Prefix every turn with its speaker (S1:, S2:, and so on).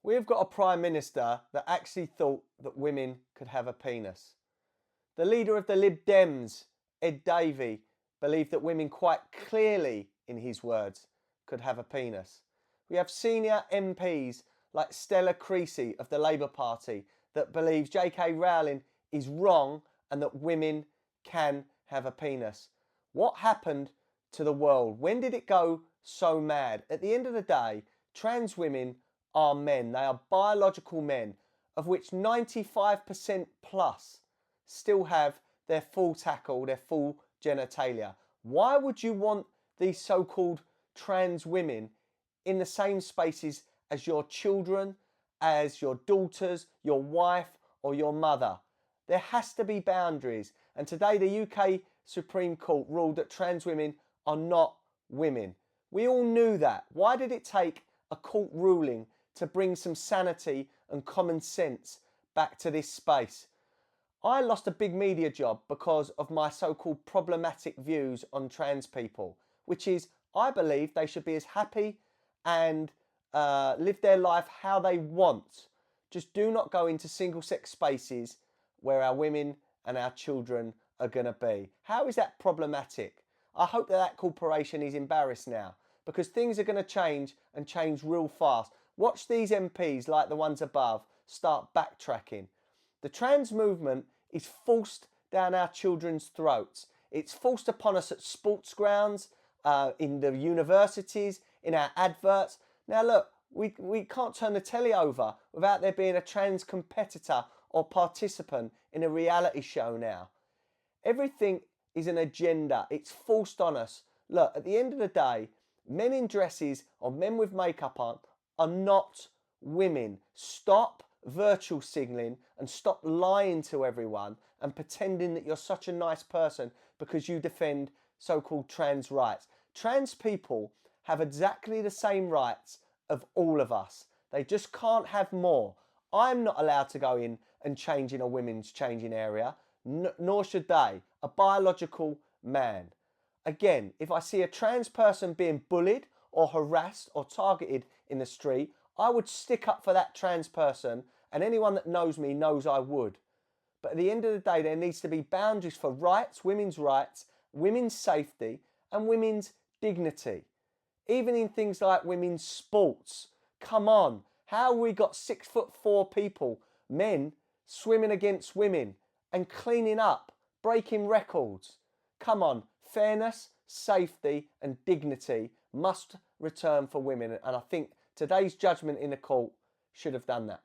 S1: We've got a Prime Minister that actually thought that women could have a penis. The leader of the Lib Dems, Ed Davey, believed that women quite clearly, in his words, could have a penis. We have senior MPs like Stella Creasy of the Labour Party that believes J.K. Rowling is wrong and that women can have a penis. What happened to the world? When did it go so mad? At the end of the day, trans women are men. They are biological men, of which 95% plus still have their full tackle, their full genitalia. Why would you want these so-called trans women in the same spaces as your children, as your daughters, your wife, or your mother? There has to be boundaries. And today the UK Supreme Court ruled that trans women are not women. We all knew that. Why did it take a court ruling to bring some sanity and common sense back to this space? I lost a big media job because of my so-called problematic views on trans people, which is I believe they should be as happy and live their life how they want. Just do not go into single-sex spaces where our women and our children are going to be. How is that problematic? I hope that corporation is embarrassed now, because things are going to change and change real fast. Watch these MPs, like the ones above, start backtracking. The trans movement is forced down our children's throats. It's forced upon us at sports grounds, in the universities, in our adverts. Now look, we can't turn the telly over without there being a trans competitor or participant in a reality show now. Everything is an agenda. It's forced on us. Look, at the end of the day, men in dresses or men with makeup on are not women. Stop virtual signaling and stop lying to everyone and pretending that you're such a nice person because you defend so-called trans rights. Trans people have exactly the same rights of all of us. They just can't have more. I'm not allowed to go in and change in a women's changing area, nor should they, a biological man. Again, if I see a trans person being bullied or harassed or targeted in the street, I would stick up for that trans person, and anyone that knows me knows I would. But at the end of the day, there needs to be boundaries for rights, women's safety, and women's dignity. Even in things like women's sports. Come on, how have we got 6'4" people, men, swimming against women and cleaning up, breaking records? Come on, fairness, safety and dignity must return for women, and I think today's judgment in the court should have done that.